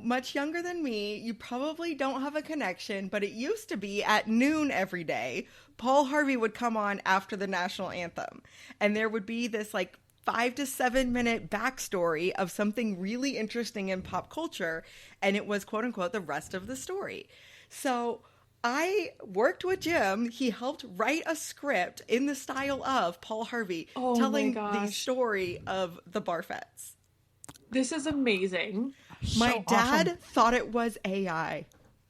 much younger than me, you probably don't have a connection, but it used to be at noon every day, Paul Harvey would come on after the national anthem. And there would be this, like, 5 to 7 minute backstory of something really interesting in pop culture. And it was, quote unquote, the rest of the story. So I worked with Jim. He helped write a script in the style of Paul Harvey telling the story of the Barfettes. This is amazing. My dad thought it was AI.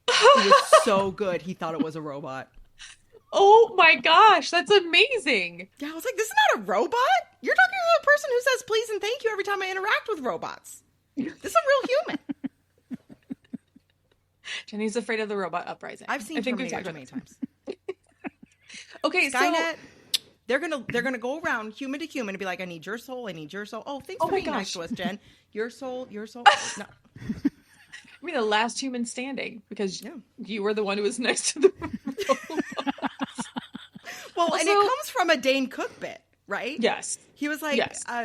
It was so good. He thought it was a robot. Oh my gosh, that's amazing. Yeah, I was like, this is not a robot. You're talking to a person who says please and thank you every time I interact with robots. This is a real human. Jenny's afraid of the robot uprising. I've seen Terminator too many times. Okay, Skynet, they're gonna go around human to human and be like, I need your soul, I need your soul. Oh, thanks for being nice to us, Jen. Your soul. No. I mean, the last human standing, because you were the one who was next to the robot. Well, Also, and it comes from a Dane Cook bit, right? Yes. He was like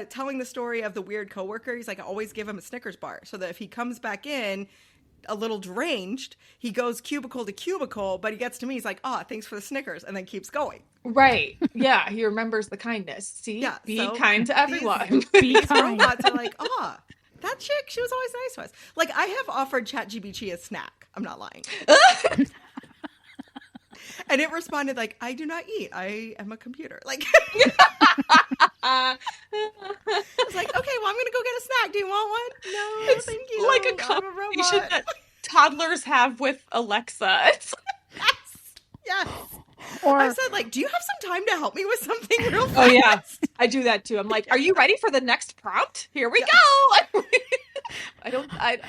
telling the story of the weird coworker. He's like, I always give him a Snickers bar so that if he comes back in a little deranged, he goes cubicle to cubicle, but he gets to me, he's like, thanks for the Snickers, and then keeps going. Right. Yeah, he remembers the kindness. See? Yeah, Be so kind to everyone. These robots are like, that chick, she was always nice to us. Like, I have offered ChatGPT a snack. I'm not lying. And it responded like, I do not eat. I am a computer. Like, I was like, okay, well, I'm going to go get a snack. Do you want one? No, It's thank you. like a I'm conversation robot. that toddlers have with Alexa. It's Yes. Or I said, like, do you have some time to help me with something real fast? Oh yeah, I do that too. I'm like, are you ready for the next prompt? Here we go.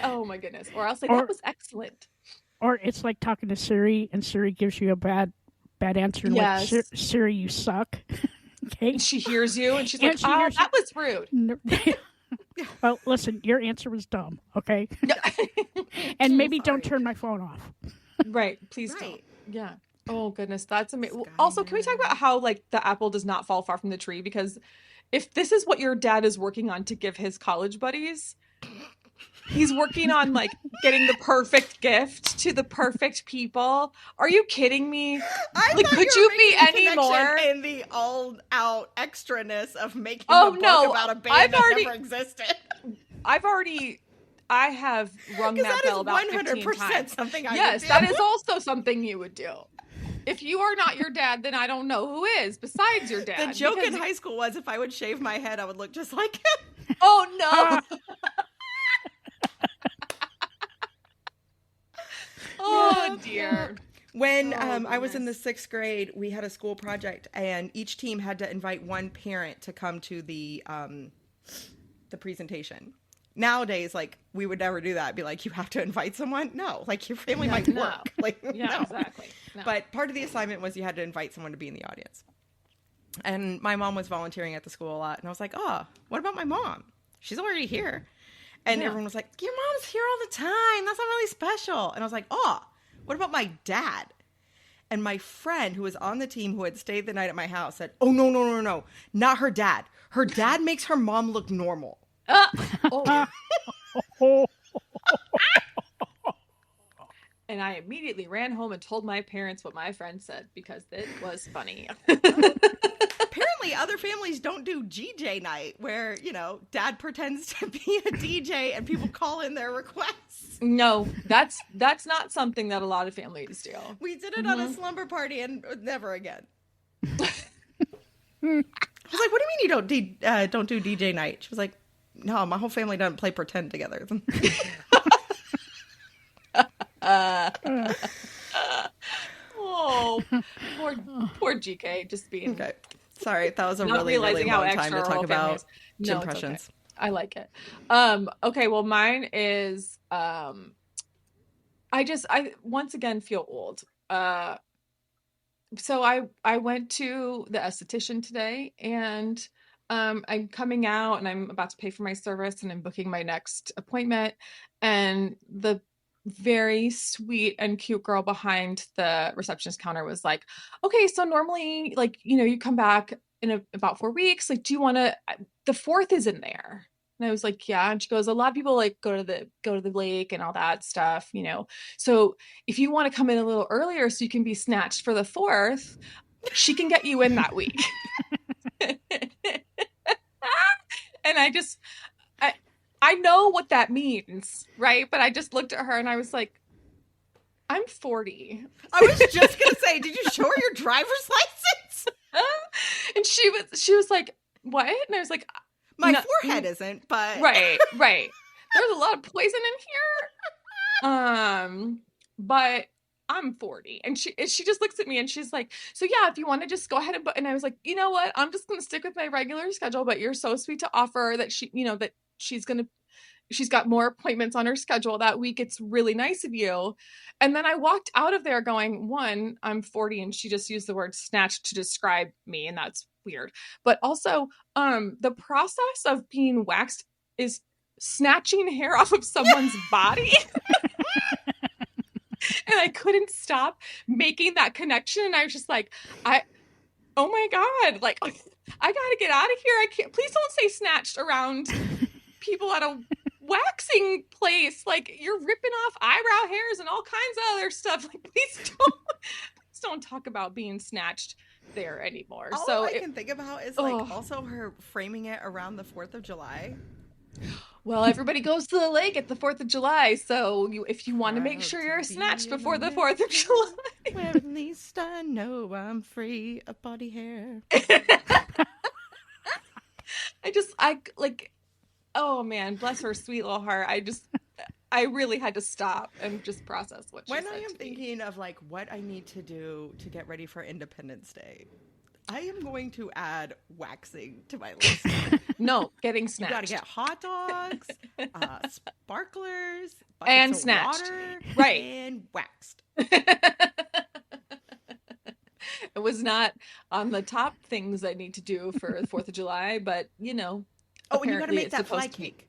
Oh my goodness. Or I'll say, that was excellent. Or it's like talking to Siri, and Siri gives you a bad answer. Yes. Like, Siri, you suck. Okay. And she hears you and she's And like, she hears that was rude. Well, listen, your answer was dumb. Okay. And maybe don't turn my phone off. Right. Please Right. don't. Yeah. Oh goodness, that's amazing. Also, can we talk about how like the apple does not fall far from the tree? Because if this is what your dad is working on to give his college buddies, he's working on like getting the perfect gift to the perfect people. Are you kidding me? Like, could you be any more? In the all-out extraness of making a book about a band that never existed. I have rung that bell about 15 times. Something I would do. That is also something you would do. If you are not your dad, then I don't know who is besides your dad. The joke in high school was if I would shave my head, I would look just like him. Oh, no. Oh, dear. When I was in the 6th grade, we had a school project, and each team had to invite one parent to come to the presentation. Nowadays, like, we would never do that. Be like, you have to invite someone? No, like, your family might work. Like, no. Exactly. No. But part of the assignment was you had to invite someone to be in the audience. And my mom was volunteering at the school a lot, and I was like, oh, what about my mom? She's already here. And everyone was like, your mom's here all the time. That's not really special. And I was like, oh, what about my dad? And my friend who was on the team who had stayed the night at my house said, oh, no, not her dad. Her dad makes her mom look normal. And I immediately ran home and told my parents what my friend said because it was funny. Apparently other families don't do GJ night where, you know, dad pretends to be a DJ and people call in their requests. No, that's not something that a lot of families do. We did it on a slumber party and never again. I was like, what do you mean you don't do DJ night? She was like, no, my whole family doesn't play pretend together. Oh, poor GK, just being okay. Sorry, that was a really long time to talk about impressions. Okay. I like it. Okay, well, mine is I once again feel old. So I went to the esthetician today, and I'm coming out and I'm about to pay for my service and I'm booking my next appointment, and the very sweet and cute girl behind the receptionist counter was like, okay, so normally, like, you know, you come back in about 4 weeks, like, do you want to, the 4th is in there. And I was like, yeah. And she goes, a lot of people like go to the lake and all that stuff, you know, so if you want to come in a little earlier so you can be snatched for the 4th, she can get you in that week. And I know what that means, right? But I just looked at her and I was like, I'm 40. I was just going to say, did you show her your driver's license? And she was like, what? And I was like, my forehead isn't, but. Right. There's a lot of poison in here. But I'm 40. And she just looks at me and she's like, so yeah, if you want to just go ahead and I was like, you know what? I'm just going to stick with my regular schedule, but you're so sweet to offer that she, you know, that she's got more appointments on her schedule that week. It's really nice of you. And then I walked out of there going, one, I'm 40, and she just used the word snatched to describe me, and that's weird. But also, the process of being waxed is snatching hair off of someone's body. And I couldn't stop making that connection. And I was just like, oh my God, like, I gotta get out of here. I can't, please don't say snatched around people at a waxing place. Like, you're ripping off eyebrow hairs and all kinds of other stuff. Like, please don't talk about being snatched there anymore. All I can think about is like also her framing it around the 4th of July. Well, everybody goes to the lake at the 4th of July, so if you want to make sure you're snatched before the 4th of July. Well, at least I know I'm free of body hair. Oh man, bless her sweet little heart. I really had to stop and just process what she said. When I am thinking of like what I need to do to get ready for Independence Day, I am going to add waxing to my list. No, getting snatched. You got to get hot dogs, sparklers, and snatched, water, right, and waxed. It was not on the top things I need to do for the 4th of July, but you know. Oh, and you got to make that flag cake.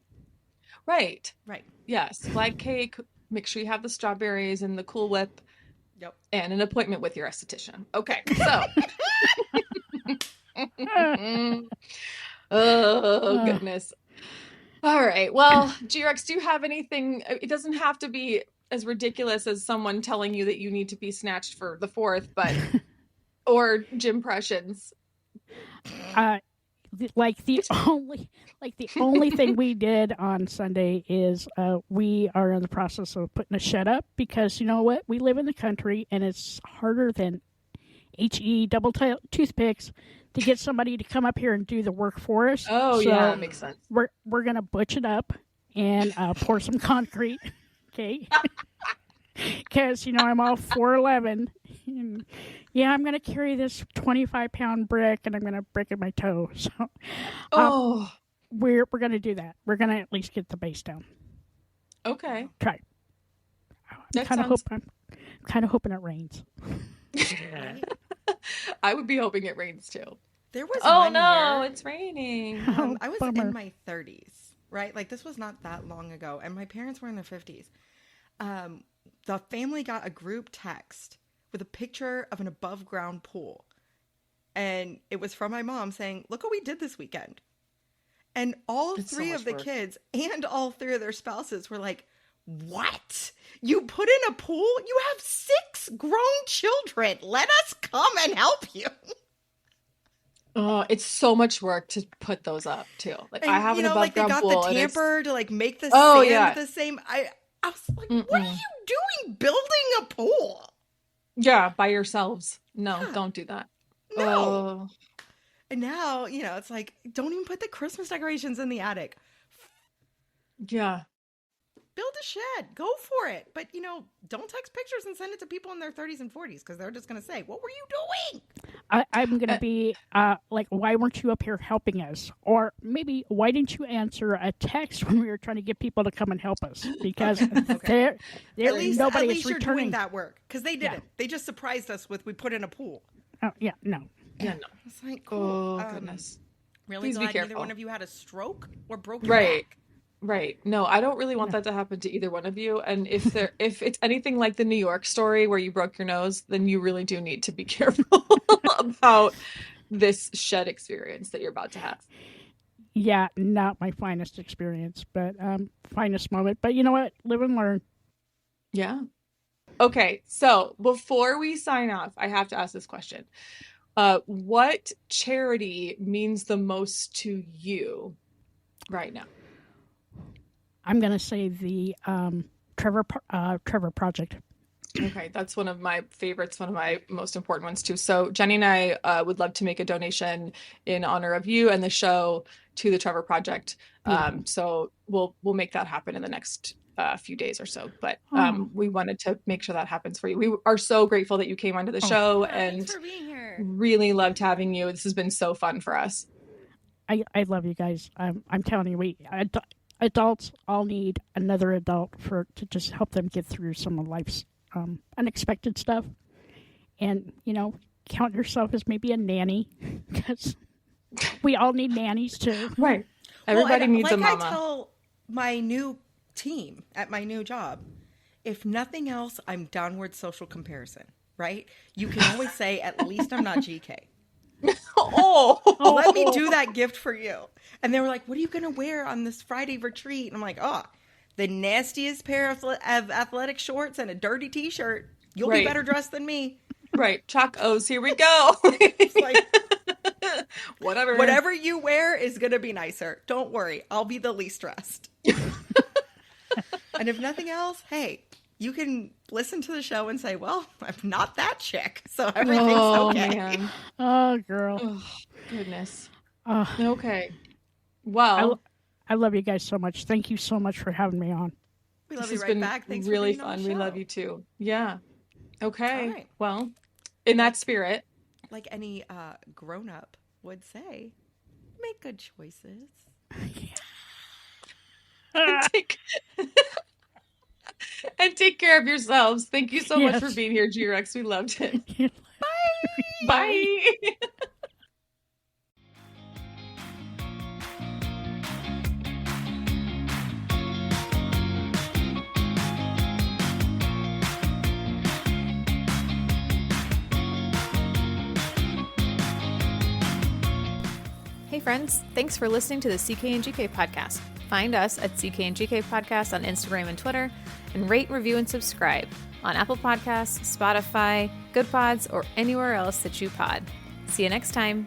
Right. Right. Yes, flag cake. Make sure you have the strawberries and the Cool Whip. Yep. And an appointment with your esthetician. Okay, so. Oh, goodness. All right. Well, G-Rex, do you have anything? It doesn't have to be as ridiculous as someone telling you that you need to be snatched for the 4th, but or gym impressions. The only thing we did on Sunday is we are in the process of putting a shed up because you know what, we live in the country and it's harder than HE double toothpicks to get somebody to come up here and do the work for us. Oh, so yeah, makes sense. We're gonna butch it up and pour some concrete, okay? Because I'm all 4'11", and yeah, I'm gonna carry this 25-pound brick, and I'm gonna break in my toe. So, we're gonna do that. We're gonna at least get the base down. Okay. Try. I'm kind of hoping it rains. I would be hoping it rains too. There was year, it's raining. I was in my 30s, right? Like this was not that long ago, and my parents were in their 50s. The family got a group text with a picture of an above ground pool, and it was from my mom saying, "Look what we did this weekend." And all three of the kids and all 3 of their spouses were like, "What? You put in a pool? You have 6 grown children. Let us come and help you." Oh, it's so much work to put those up too. Like and, I have an above ground pool. They got the tamper to like make the sand the same. I was like, what are you doing building a pool? Yeah, by yourselves. No, don't do that. No. And now, it's like, don't even put the Christmas decorations in the attic. Yeah. Build a shed. Go for it. But, don't text pictures and send it to people in their 30s and 40s because they're just going to say, what were you doing? I'm going to be like, why weren't you up here helping us? Or maybe, why didn't you answer a text when we were trying to get people to come and help us? Because nobody is returning. You're doing that work because they didn't. Yeah. They just surprised us with, we put in a pool. Oh, yeah, no. Yeah, no. It's like, cool. Oh, goodness. Really Please glad be careful. neither one of you had a stroke or broke your back. Right. No, I don't really want that to happen to either one of you. And if it's anything like the New York story where you broke your nose, then you really do need to be careful about this shed experience that you're about to have. Yeah, not my finest experience, but finest moment. But you know what? Live and learn. Yeah. Okay. So before we sign off, I have to ask this question. What charity means the most to you right now? I'm going to say the Trevor Project. Okay, that's one of my favorites, one of my most important ones too. So Jenny and I would love to make a donation in honor of you and the show to the Trevor Project. So we'll make that happen in the next few days or so. But we wanted to make sure that happens for you. We are so grateful that you came onto the show and thanks for being here. Really loved having you. This has been so fun for us. I love you guys. I'm telling you, adults all need another adult to just help them get through some of life's unexpected stuff. And, count yourself as maybe a nanny because we all need nannies too. Right. Everybody needs a mama. I tell my new team at my new job, if nothing else, I'm downward social comparison, right? You can always say, at least I'm not GK. Let me do that gift for you. And they were like, what are you going to wear on this Friday retreat? And I'm like, the nastiest pair of athletic shorts and a dirty t-shirt. You'll be better dressed than me. Right. Chalk O's, here we go. It's like, whatever. Whatever you wear is going to be nicer. Don't worry. I'll be the least dressed. And if nothing else, hey, you can listen to the show and say, well, I'm not that chick, so everything's okay. Man. Oh, girl. Oh, goodness. Okay. Well, I love you guys so much. Thank you so much for having me on. We love you right back. Thanks really for being fun. on the show. We love you too. Yeah. Okay. All right. Well, in that spirit, like any grown-up would say, make good choices. and take care of yourselves. Thank you so much for being here, G-Rex. We loved it. Bye. Bye. Hey friends, thanks for listening to the CK and GK podcast. Find us at CK and GK podcast on Instagram and Twitter, and rate, review, and subscribe on Apple Podcasts, Spotify, Good Pods, or anywhere else that you pod. See you next time.